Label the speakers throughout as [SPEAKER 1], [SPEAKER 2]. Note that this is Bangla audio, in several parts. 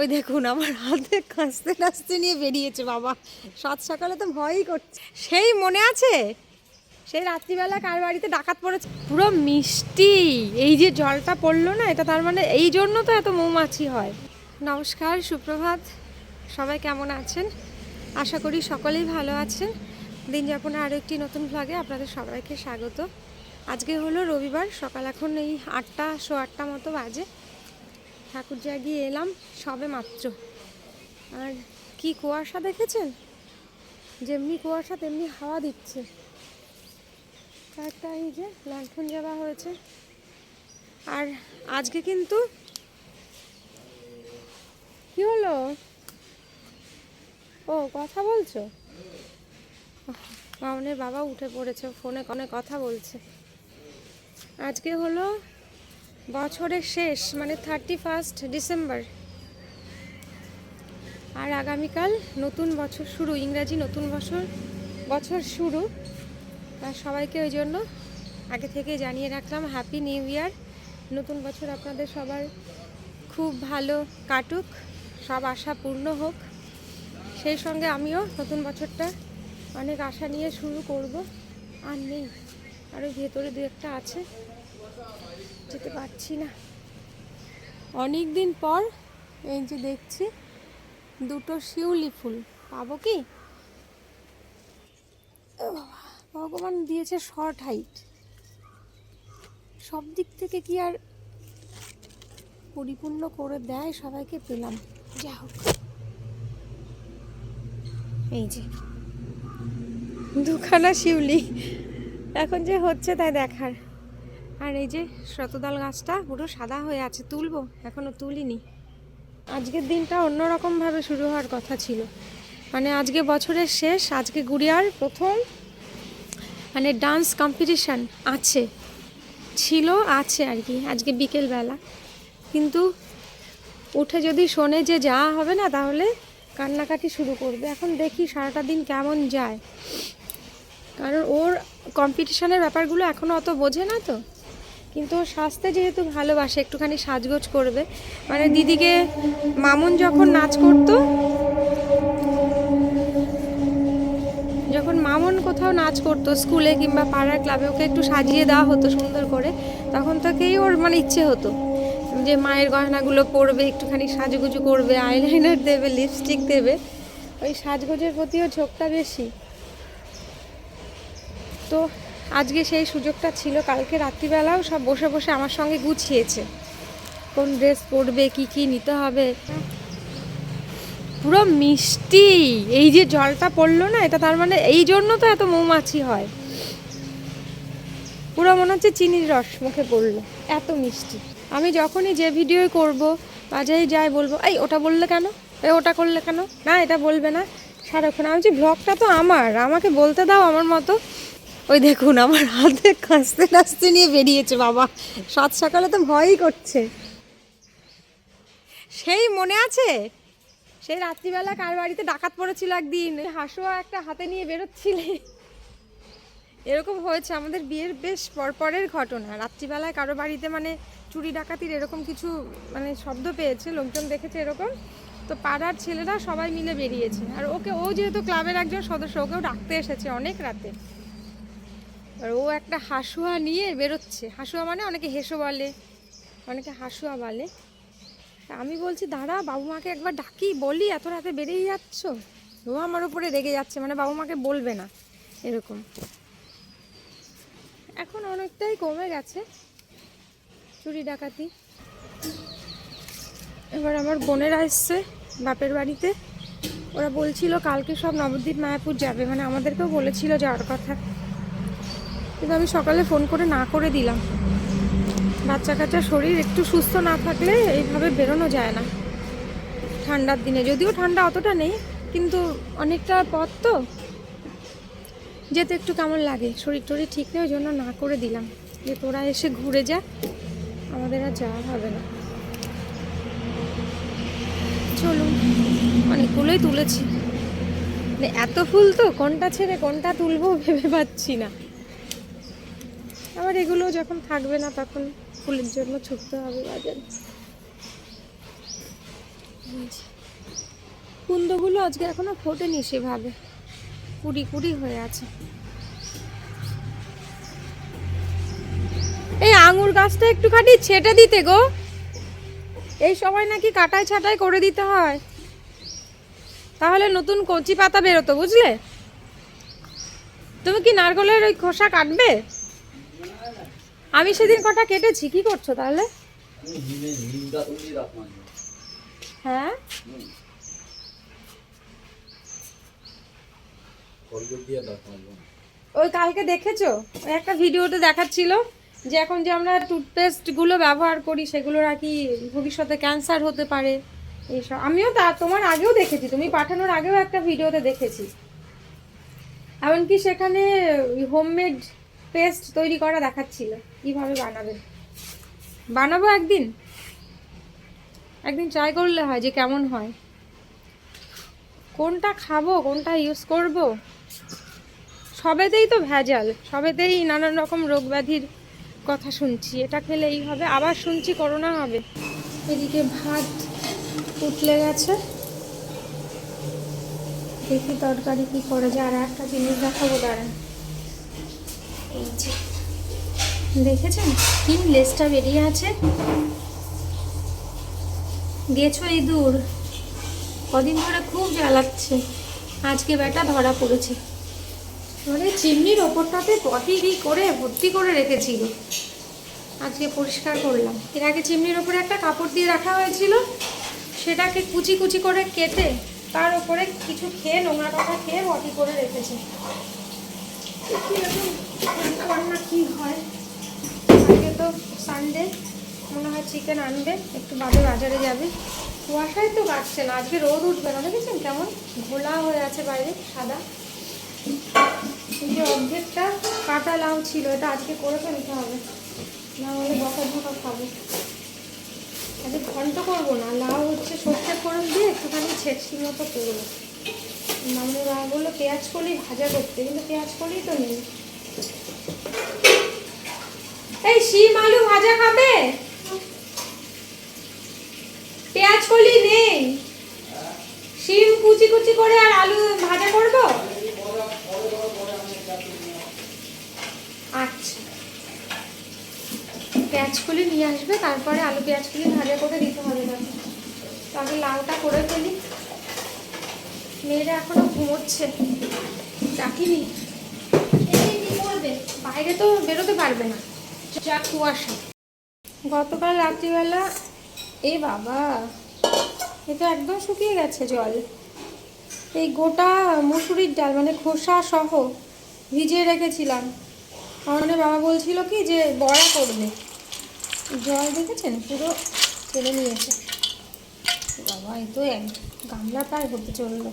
[SPEAKER 1] ওই দেখুন আমার হাতে কাঁচতে কাঁচতে নিয়ে বেরিয়েছে বাবা। সাত সকালে তো ভয়ই করছে। সেই মনে আছে সেই রাত্রিবেলা কার বাড়িতে ডাকাত পড়েছে, পুরো মিষ্টি। এই যে জলটা পড়লো না, এটা তার মানে এই জন্য তো এত মৌমাছি হয়। নমস্কার, সুপ্রভাত। সবাই কেমন আছেন? আশা করি সকলেই ভালো আছেন। দিন যাপনে আরও একটি নতুন ভ্লগে আপনাদের সবাইকে স্বাগত। আজকে হলো রবিবার, সকাল এখন এই 8টা, 8:15 মতো বাজে। ঠাকুর জাগিয়ে এলাম সবে মাত্র। আর কি কুয়াশা দেখেছেন? যেমনি কুয়াশা তেমনি হাওয়া দিচ্ছে। কয়েকটা এই যে লণ্ঠন জ্বালা হয়েছে। আর আজকে কিন্তু কি হলো? ও কথা বলছো? মামনের বাবা উঠে পড়েছে, ফোনে কথা বলছে। আজকে হলো বছরের শেষ, মানে 31 ডিসেম্বর। আর আগামীকাল নতুন বছর শুরু, ইংরাজি নতুন বছর শুরু। আর সবাইকে ওই জন্য আগে থেকে জানিয়ে রাখলাম হ্যাপি নিউ ইয়ার। নতুন বছর আপনাদের সবার খুব ভালো কাটুক, সব আশা পূর্ণ হোক। সেই সঙ্গে আমিও নতুন বছরটা অনেক আশা নিয়ে শুরু করব। আর নেই, আর ওই ভেতরে দু একটা আছে, যেতে পারছি না। অনেক দিন পর এই যে দেখছি দুটো শিউলি ফুল পাবো কি? ভগবান দিয়েছে শর্ট হাইট, সব দিক থেকে কি আর পরিপূর্ণ করে দেয় সবাইকে? পেলাম, যা হোক। এই যে দুখানা শিউলি, এখন যে হচ্ছে তাই দেখার। আর এই যে শতদাল গাছটা পুরো সাদা হয়ে আছে, তুলবো, এখনো তুলিনি। আজকের দিনটা অন্যরকমভাবে শুরু হওয়ার কথা ছিল, মানে আজকে বছরের শেষ। আজকে গুড়িয়ার প্রথম মানে ডান্স কম্পিটিশান আছে আর কি আজকে বিকেলবেলা। কিন্তু উঠে যদি শোনে যে যাওয়া হবে না, তাহলে কান্নাকাটি শুরু করবে। এখন দেখি সারাটা দিন কেমন যায়, কারণ ওর কম্পিটিশানের ব্যাপারগুলো এখনও অত বোঝে না তো। কিন্তু ওর স্বাস্থ্যে যেহেতু ভালোবাসে, একটুখানি সাজগোজ করবে। মানে দিদিকে মামুন যখন নাচ করতো, যখন মামুন কোথাও নাচ করতো স্কুলে কিংবা পাড়ার ক্লাবে, ওকে একটু সাজিয়ে দেওয়া হতো সুন্দর করে। তখন থেকেই ওর মানে ইচ্ছে হতো যে মায়ের গয়নাগুলো পরবে, একটুখানি সাজুগুজু করবে, আইলাইনার দেবে, লিপস্টিক দেবে। ওই সাজগোজের প্রতিও ঝোঁকটা বেশি। তো আজকে সেই সুযোগটা ছিল। কালকে রাত্রিবেলাও সব বসে বসে আমার সঙ্গে গুছিয়েছে, কোন ড্রেস পরবে, কি নিতে হবে। পুরো মিষ্টি। এই যে জলটা পড়লো না, এটা তার মানে এই জন্য তো এত মৌমাছি হয়। পুরো মনে হচ্ছে চিনির রস মুখে পড়লো, এত মিষ্টি। আমি যখনই যে ভিডিও করব, বাজারে যাই বলবো, এই ওটা বললে কেন, এই ওটা করলে কেন, না এটা বলবে না। সারাক্ষণ আমি যে ব্লগটা তো আমাকে বলতে দাও আমার মতো। ওই দেখুন আমার হাতে কাঁচতে কাঁচতে নিয়ে বেরিয়েছে বাবা। সাত সকালে তো ভয়ই করছে। সেই মনে আছে সেই রাত্রিবেলা কার বাড়িতে ডাকাত পড়েছিল একদিন, হাসুয়া একটা হাতে নিয়ে বেরোচ্ছিলে। এরকম হয়েছে আমাদের বিয়ের বেশ পরের ঘটনা। রাত্রিবেলায় কারো বাড়িতে মানে চুরি ডাকাতির এরকম কিছু মানে শব্দ পেয়েছে, লোকজন দেখেছে এরকম। তো পাড়ার ছেলেরা সবাই মিলে বেরিয়েছে। আর ও যেহেতু ক্লাবের একজন সদস্য, ওকেও ডাকতে এসেছে অনেক রাতে। আর ও একটা হাসুয়া নিয়ে বেরোচ্ছে। হাসুয়া মানে অনেকে হেসো বলে, অনেকে হাসুয়া বলে। আমি বলছি দাঁড়া, বাবু মাকে একবার ডাকি, বলি এত রাতে বেরিয়ে যাচ্ছ। ও আমার উপরে রেগে যাচ্ছে, মানে বাবু মাকে বলবে না এরকম। এখন অনেকটাই কমে গেছে চুরি ডাকাতি। এবার আমার বোনেরা এসছে বাপের বাড়িতে। ওরা বলছিল কালকে সব নবদ্বীপ মায়াপুর যাবে, মানে আমাদেরকেও বলেছিল যাওয়ার কথা। কিন্তু আমি সকালে ফোন করে না করে দিলাম। বাচ্চা কাচ্চা শরীর একটু সুস্থ না থাকলে এইভাবে বেরোনো যায় না ঠান্ডার দিনে। যদিও ঠান্ডা অতটা নেই, কিন্তু অনেকটা পথ তো যেতে একটু কেমন লাগে, শরীর টরীর ঠিক নেই, ওই জন্য না করে দিলাম যে তোরা এসে ঘুরে যা, আমাদের আর যাওয়া হবে না। চলুন, অনেকগুলোই তুলেছি। এত ফুল তো কোনটা ছেড়ে কোনটা তুলবো ভেবে পাচ্ছি না। আবার এগুলো যখন থাকবে না তখন ফুলের জন্য ছুটতে হবে বাজারে। এই যে কুন্দগুলো আজকে এখনো ফোটেনি সেভাবে, কুড়ি কুড়ি হয়ে আছে। এই আঙুর গাছটা একটুখানি ছেটে দিতে গো, এই সময় নাকি কাটাই ছাটাই করে দিতে হয়, তাহলে নতুন কচি পাতা বেরোতো, বুঝলে? তুমি কি নারকেলের ওই খোসা কাটবে? আমি সেদিন কটা কেটেছি, কি করছো তাহলে? হ্যাঁ ওই কালকে দেখেছো ওই একটা ভিডিওতে দেখাচ্ছিল যে এখন যে আমরা টুথপেস্টগুলো ব্যবহার করি সেগুলো নাকি ভবিষ্যতে ক্যান্সার হতে পারে এইসব। আমিও তা তোমার আগেও দেখেছি, তুমি পাঠানোর আগেও একটা ভিডিওতে দেখেছি, এমনকি সেখানে হোমমেড পেস্ট তৈরি করা দেখাচ্ছিল কিভাবে বানাবে। বানাবো একদিন, একদিন ট্রাই করলে হয় যে কেমন হয়, কোনটা খাবো কোনটা ইউজ করব, সবেতেই তো ভেজাল, সবেতেই নানান রকম রোগ ব্যাধির কথা শুনছি, এটা খেলে এই হবে, আবার শুনছি করোনা হবে। এদিকে ভাত উঠলে গেছে, দেখি তরকারি কি করে যায়। আর একটা জিনিস দেখাবো, দাঁড়ান, এই যে দেখেছেন কি লেজটা বেরিয়ে আছে, গেছো ইঁদুর, কদিন ধরে খুব জ্বালাচ্ছে, আজকে বেটা ধরা পড়েছে। মানে চিমনির ওপরটাতে পটি করে ভর্তি করে রেখেছিল, আজকে পরিষ্কার করলাম। এর আগে চিমনির ওপরে একটা কাপড় দিয়ে রাখা হয়েছিল, সেটাকে কুচি কুচি করে কেটে তার উপরে কিছু খেয়ে নোংরা টাকা খেয়ে পটি করে রেখেছে। রান্না বান্না কী হয়, আজকে তো সানডে, মনে হয় চিকেন আনবে, একটু বাদে বাজারে যাবে। কুয়াশায় তো কাটছে না, আজকে রোদ উঠবে না, দেখেছেন কেমন ঘোলা হয়ে আছে বাইরে সাদা। এই যে অর্ধেকটা কাটা লাউ ছিল, এটা আজকে করে ফেলতে হবে, না হলে বকা ঝকা খাবো। আজকে ঘন্ট করবো না, লাউ হচ্ছে সর্ষে ফোড়ন দিয়ে একটুখানি ছেঁচি মতো করবো। মামনি বাবা বললো পেঁয়াজ কলি ভাজা করতে, কিন্তু পেঁয়াজ কলি তো নেই। এই শিম আলু ভাজা খাবে? পেঁয়াজ কলি নেই, শিম কুচি কুচি করে আর আলু ভাজা করবো। আচ্ছা, পেঁয়াজ কলি নিয়ে আসবে, তারপরে আলু পেঁয়াজ কলি ভাজা করে দিতে হবে না। তো আগে লাউটা করে ফেলি, মেয়েরা এখনো ঘুমোচ্ছে, ডাকিনি। কি করবে, বাইরে তো বেরোতে পারবে না, যা কুয়াশা। গতকাল রাত্রিবেলা, এ বাবা এটা একদম শুকিয়ে গেছে জল, এই গোটা মুসুরির ডাল মানে খোসা সহ ভিজিয়ে রেখেছিলাম। আমার বাবা বলছিল কি যে বড়া করবে, জল দেখেছেন পুরো টেনে নিয়েছে। বাবা এই তো এক গামলা প্রায় হতে চললো,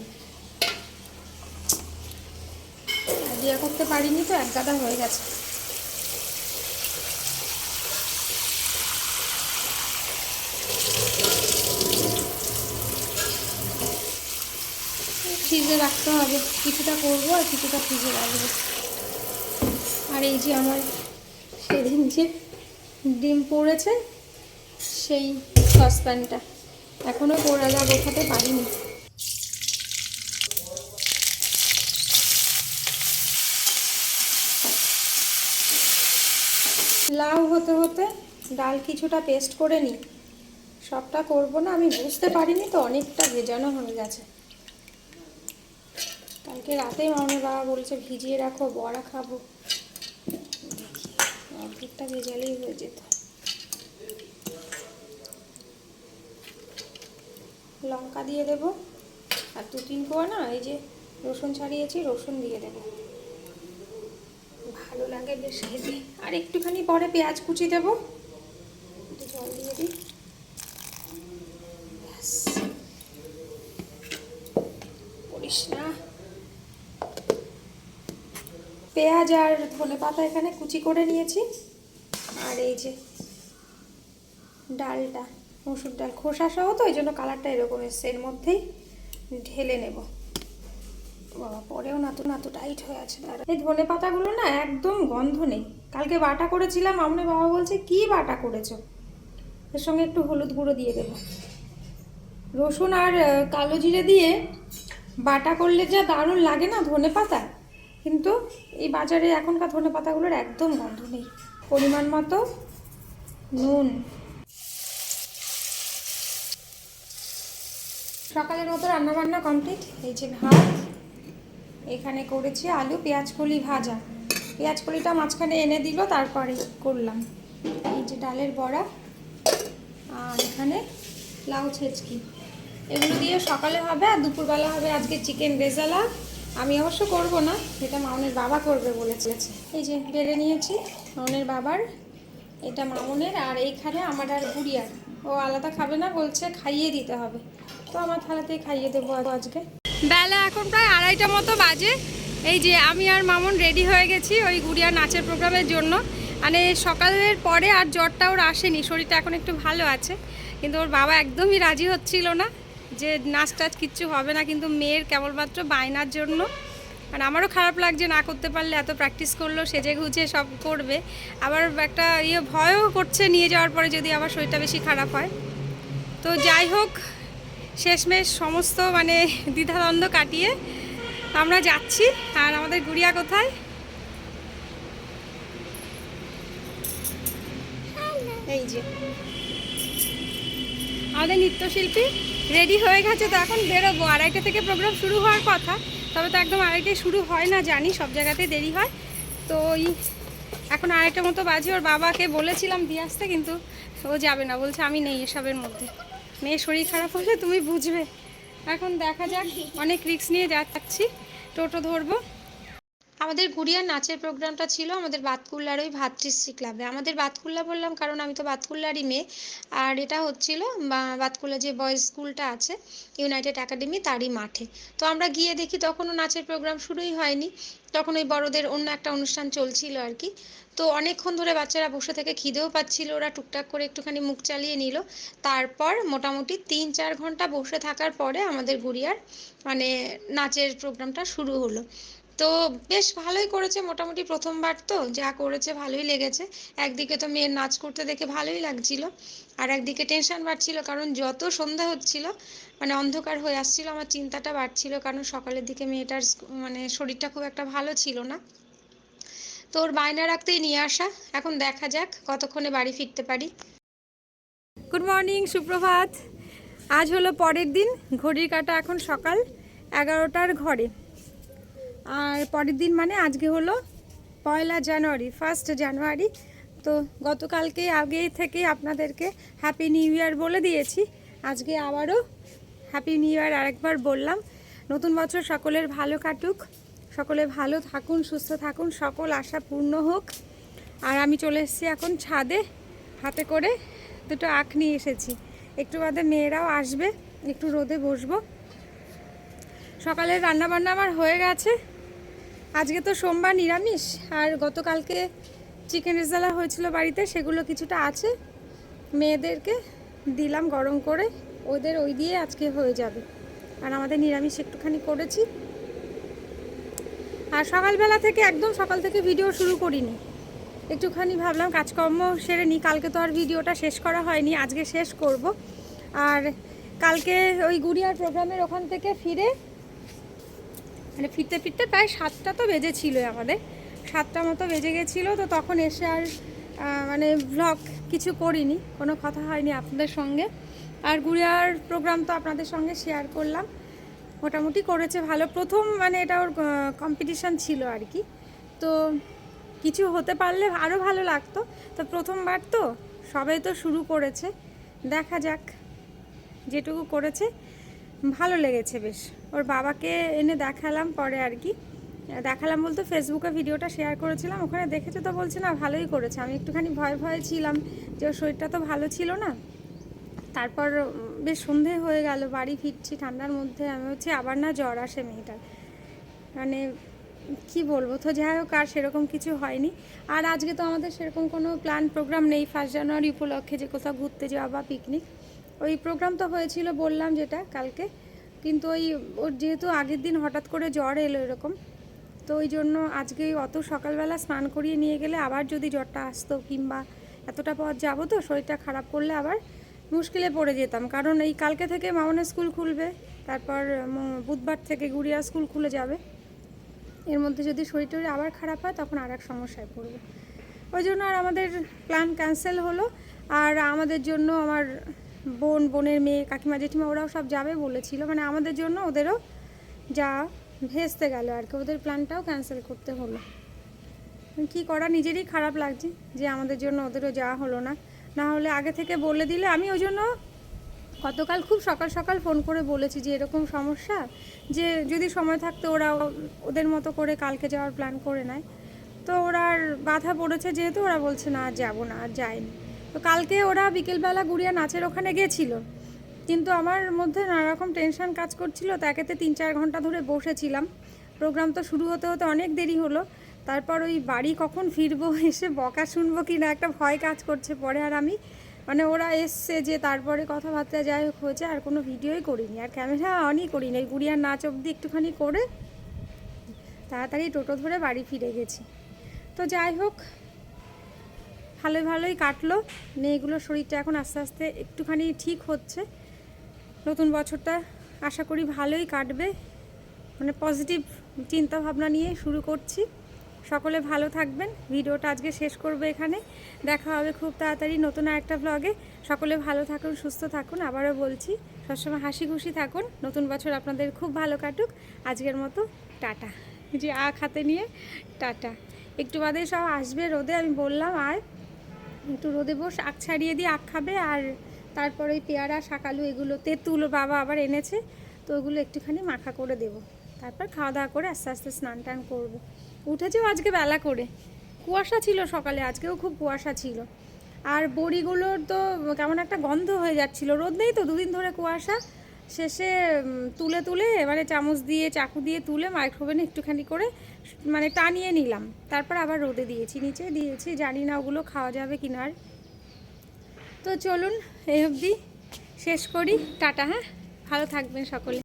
[SPEAKER 1] আইডিয়া করতে পারিনি তো, এক গাদা হয়ে গেছে। ফ্রিজে রাখতে হবে, কিছুটা করবো আর কিছুটা ফ্রিজে রাখবো। আর এই যে আমার সেদিন যে ডিম পড়েছে সেই সসপ্যানটা এখনও পোড়ালা বোঝাতে পারিনি। লাউ হতে হতে ডাল কিছুটা পেস্ট করে নিই, সবটা করবো না, আমি বুঝতে পারিনি তো অনেকটা ভেজানো হয়ে গেছে। কালকে রাতেই মামনি বাবা বলছে ভিজিয়ে রাখো বড়া খাবো, অর্ধেকটা ভেজালেই হয়ে যেত। লঙ্কা দিয়ে দেবো, আর 2-3 কোয়া না এই যে রসুন ছাড়িয়েছি, রসুন দিয়ে দেবো, ভালো লাগে বেশ খেতে। আর একটুখানি পরে পেঁয়াজ কুচি দেবো, একটু জল দিয়ে দিই, করিস না। পেঁয়াজ আর ধনেপাতা এখানে কুচি করে নিয়েছি, আর এই যে ডালটা মসুর ডাল খোসা সহ, তো এই জন্য কালারটা এরকম এসছে, এর মধ্যেই ঢেলে নেব। বাবা পরেও না তো টাইট হয়ে আছে। এই ধনে পাতাগুলো না একদম গন্ধ নেই, কালকে বাটা করেছিলাম, মামনি বাবা বলছে কি বাটা করেছো, এর সঙ্গে একটু হলুদ গুঁড়ো দিয়ে দেবো, রসুন আর কালো জিরে দিয়ে বাটা করলে যা দারুণ লাগে না ধনেপাতা, কিন্তু এই বাজারে এখনকার ধনেপাতাগুলোর একদম গন্ধ নেই। পরিমাণ মতো নুন। সকালের মতো রান্নাবান্না কমপ্লিট। এই যে ভাত, এখানে করেছি আলু পেঁয়াজকলি ভাজা। পেঁয়াজকলিটা মাঝখানে এনে দিল, তারপরে করলাম। এই যে ডালের বড়া, আর এখানে লাউ ছেচকি। এগুলো দিয়ে সকালে হবে, আর দুপুরবেলা হবে আজকে চিকেন রেজালা। আমি অবশ্য করব না, এটা মামনের বাবা করবে বলেছে। এই যে বেড়ে নিয়েছি মামনের বাবার, এটা মামনের, আর এইখানে আমার আর গুড়িয়ার। ও আলাদা খাবে না, বলছে খাইয়ে দিতে হবে, তো আমার থালাতেই খাইয়ে দেবো আজকে। বেলা এখন প্রায় 2:30 মতো বাজে। এই যে আমি আর মামন রেডি হয়ে গেছি ওই গুড়িয়ার নাচের প্রোগ্রামের জন্য। মানে সকালের পরে আর জ্বরটা ওর আসেনি, শরীরটা এখন একটু ভালো আছে, কিন্তু ওর বাবা একদমই রাজি হচ্ছিল না যে নাচ টাচ কিচ্ছু হবে না, কিন্তু মেয়ের কেবলমাত্র বায়নার জন্য। আর আমারও খারাপ লাগছে না করতে পারলে, এত প্র্যাকটিস করলো, সেজে গুজে সব করবে, আবার একটা ভয়ও করছে নিয়ে যাওয়ার পরে যদি আবার শরীরটা বেশি খারাপ হয়। তো যাই হোক, শেষমেশ সমস্ত মানে দ্বিধাদ্বন্দ্ব কাটিয়ে আমরা যাচ্ছি। আর আমাদের গুড়িয়া কোথায়? এই যে আমাদের নৃত্যশিল্পী রেডি হয়ে গেছে, তো এখন বেরোবো। 2:30 থেকে প্রোগ্রাম শুরু হওয়ার কথা, তবে তো একদম 2:30টায় শুরু হয় না, জানি সব জায়গাতেই দেরি হয়। তো ওই এখন 2:30 মতো বাজে। ওর বাবাকে বলেছিলাম দিয়ে আসতে, কিন্তু ও যাবে না, বলছে আমি নেই এসবের মধ্যে, মেয়ের শরীর খারাপ হলে তুমি বুঝবে। এখন দেখা যাক, অনেক রিস্ক নিয়ে যাচ্ছি, টোটো ধরবো। আমাদের গুড়িয়ার নাচের প্রোগ্রামটা ছিল আমাদের বাতকুল্লার ওই ভাতৃশ্রী ক্লাবে। আমাদের বাতকুল্লা বললাম কারণ আমি তো বাতকুল্লারই মেয়ে, আর এটা হচ্ছিল বাতকুল্লা যে বয়েজ স্কুলটা আছে ইউনাইটেড একাডেমি, তারই মাঠে। তো আমরা গিয়ে দেখি তখনও নাচের প্রোগ্রাম শুরুই হয়নি, তখন ওই বড়দের অন্য একটা অনুষ্ঠান চলছিল আর কি। তো অনেকক্ষণ ধরে বাচ্চারা বসে থেকে খিদেও পাচ্ছিল, ওরা টুকটাক করে একটুখানি মুখ চালিয়ে নিল। তারপর মোটামুটি 3-4 ঘন্টা বসে থাকার পরে আমাদের গুড়িয়ার মানে নাচের প্রোগ্রামটা শুরু হলো। তো বেশ ভালোই করেছে, মোটামুটি প্রথমবার তো যা করেছে ভালোই লেগেছে। একদিকে তো মেয়ের নাচ করতে দেখে ভালোই লাগছিল, আর একদিকে টেনশন বাড়ছিল, কারণ যত সন্ধ্যা হচ্ছিল মানে অন্ধকার হয়ে আসছিল আমার চিন্তাটা বাড়ছিল, কারণ সকালের দিকে মেয়েটার মানে শরীরটা খুব একটা ভালো ছিল না। তো ওর বায়না রাখতেই নিয়ে আসা, এখন দেখা যাক কতক্ষণে বাড়ি ফিরতে পারি। গুড মর্নিং, সুপ্রভাত। আজ হলো পরের দিন, ঘড়ির কাঁটা এখন সকাল 11টার ঘরে। আর পরের দিন মানে আজকে হলো 1 জানুয়ারি, 1 জানুয়ারি। তো গতকালকে আগে থেকে আপনাদেরকে হ্যাপি নিউ ইয়ার বলে দিয়েছি, আজকে আবারও হ্যাপি নিউ ইয়ার আরেকবার বললাম। নতুন বছর সকলের ভালো কাটুক, সকলে ভালো থাকুন, সুস্থ থাকুন, সকল আশা পূর্ণ হোক। আর আমি চলে এসেছি এখন ছাদে, হাতে করে 2টো আখ নিয়ে এসেছি। একটু বাদে মেয়েরাও আসবে, একটু রোদে বসবো। সকালের রান্নাবান্না আমার হয়ে গেছে। আজকে তো সোমবার নিরামিষ, আর গতকালকে চিকেন রেজালা হয়েছিল বাড়িতে, সেগুলো কিছুটা আছে, মেয়েদেরকে দিলাম গরম করে, ওদের ওই দিয়ে আজকে হয়ে যাবে। আর আমাদের নিরামিষ একটুখানি করেছি। আর সকালবেলা থেকে একদম সকাল থেকে ভিডিও শুরু করিনি, একটুখানি ভাবলাম কাজকর্ম সেরে নিই। কালকে তো আর ভিডিওটা শেষ করা হয়নি, আজকে শেষ করব। আর কালকে ওই গুড়িয়ার প্রোগ্রামের ওখান থেকে ফিরে মানে ফিরতে ফিরতে প্রায় 7টা তো বেজেছিল, আমাদের 7টা মতো বেজে গেছিলো। তো তখন এসে আর মানে ভ্লগ কিছু করিনি, কোনো কথা হয়নি আপনাদের সঙ্গে। আর গুড়িয়ার প্রোগ্রাম তো আপনাদের সঙ্গে শেয়ার করলাম, মোটামুটি করেছে ভালো। প্রথম মানে এটা ওর কম্পিটিশান ছিল আর কি, তো কিছু হতে পারলে আরও ভালো লাগতো। তো প্রথমবার তো সবাই তো শুরু করেছে, দেখা যাক, যেটুকু করেছে ভালো লেগেছে বেশ। ওর বাবাকে এনে দেখালাম পরে আর কি, দেখালাম বলতে ফেসবুকে ভিডিওটা শেয়ার করেছিলাম, ওখানে দেখেছে তো বলছে না ভালোই করেছে। আমি একটুখানি ভয়ে ছিলাম যে ওর শরীরটা তো ভালো ছিল না। তারপর বেশ সন্ধে হয়ে গেল, বাড়ি ফিরছি ঠান্ডার মধ্যে, আমি হচ্ছে আবার না জ্বর আসে মেয়েটার, মানে কি বলবো। তো যাই হোক, আর সেরকম কিছু হয়নি। আর আজকে তো আমাদের সেরকম কোনো প্ল্যান প্রোগ্রাম নেই 1 জানুয়ারি উপলক্ষে যে কোথাও ঘুরতে যাওয়া বা পিকনিক। ওই প্রোগ্রাম তো হয়েছিল বললাম যেটা কালকে, কিন্তু ওর যেহেতু আগের দিন হঠাৎ করে জ্বর এলো এরকম, তো ওই জন্য আজকে অত সকালবেলা স্নান করিয়ে নিয়ে গেলে আবার যদি জ্বরটা আসতো, কিংবা এতটা পথ যাবো তো শরীরটা খারাপ করলে আবার মুশকিলে পড়ে যেতাম, কারণ এই কালকে থেকে মামনের স্কুল খুলবে, তারপর বুধবার থেকে গুড়িয়া স্কুল খুলে যাবে। এর মধ্যে যদি শরীর টরীর আবার খারাপ হয় তখন আর এক সমস্যায় পড়বে। ওই জন্য আর আমাদের প্ল্যান ক্যান্সেল হলো। আর আমাদের জন্য আমার বোনের মেয়ে, কাকিমা, জেঠিমা ওরাও সব যাবে বলেছিল, মানে আমাদের জন্য ওদেরও যা ভেস্তে গেল আর কি, ওদের প্ল্যানটাও ক্যান্সেল করতে হলো। কি করা, নিজেরই খারাপ লাগছে যে আমাদের জন্য ওদেরও যাওয়া হলো না। না হলে আগে থেকে বলে দিলে, আমি ওই জন্য গতকাল খুব সকাল সকাল ফোন করে বলেছি যে এরকম সমস্যা, যে যদি সময় থাকতো ওরা ওদের মতো করে কালকে যাওয়ার প্ল্যান করে নেয়। তো ওরা আর বাধা পড়েছে যেহেতু, ওরা বলছে না আর যাবো না, আর যায়নি। তো কালকে ওরা বিকেলবেলা গুড়িয়া নাচের ওখানে গেছিল, কিন্তু আমার মধ্যে নানারকম টেনশন কাজ করছিল। তো একেতে 3-4 ঘন্টা ধরে বসেছিলাম, প্রোগ্রাম তো শুরু হতে হতে অনেক দেরি হলো। তারপর ওই বাড়ি কখন ফিরবো, এসে বকা শুনবো কি না একটা ভয় কাজ করছে পরে। আর আমি মানে ওরা এসছে যে তারপরে কথাবার্তা যাই হোক হয়েছে, আর কোনো ভিডিওই করিনি, আর ক্যামেরা অনই করিনি। গুড়িয়ার নাচ অবধি একটুখানি করে তাড়াতাড়ি টোটো ধরে বাড়ি ফিরে গেছি। তো যাই হোক, ভালোই কাটলো। মেয়েগুলোর শরীরটা এখন আস্তে আস্তে একটুখানি ঠিক হচ্ছে। নতুন বছরটা আশা করি ভালোই কাটবে, মানে পজিটিভ চিন্তা ভাবনা নিয়ে শুরু করছি। সকলে ভালো থাকবেন। ভিডিওটা আজকে শেষ করবো এখানে, দেখা হবে খুব তাড়াতাড়ি নতুন আরেকটা ব্লগে। সকলে ভালো থাকুন, সুস্থ থাকুন, আবারও বলছি সবসময় হাসি খুশি থাকুন। নতুন বছর আপনাদের খুব ভালো কাটুক। আজকের মতো টাটা। যে আখ হাতে নিয়ে টাটা। একটু বাদে সব আসবে রোদে, আমি বললাম আর একটু রোদে বস, আখ ছাড়িয়ে দিয়ে আখ খাবে। আর তারপর ওই পেয়ারা, শাকালু, এগুলো তেঁতুল বাবা আবার এনেছে, তো ওগুলো একটুখানি মাখা করে দেবো। তারপর খাওয়া দাওয়া করে আস্তে আস্তে স্নান টান করবো। উঠেছেও আজকে বেলা করে, কুয়াশা ছিল সকালে, আজকেও খুব কুয়াশা ছিল। আর বড়িগুলোর তো কেমন একটা গন্ধ হয়ে যাচ্ছিল, রোদ নেই তো 2 দিন ধরে কুয়াশা। শেষে তুলে এবারে চামচ দিয়ে চাকু দিয়ে তুলে মাইক্রোওভেনে একটুখানি করে মানে টানিয়ে নিলাম, তারপর আবার রোদে দিয়েছি, নিচে দিয়েছি। জানি না ওগুলো খাওয়া যাবে কিনা আর। তো চলুন এই অবধি শেষ করি, টাটা। হ্যাঁ, ভালো থাকবেন সকলে।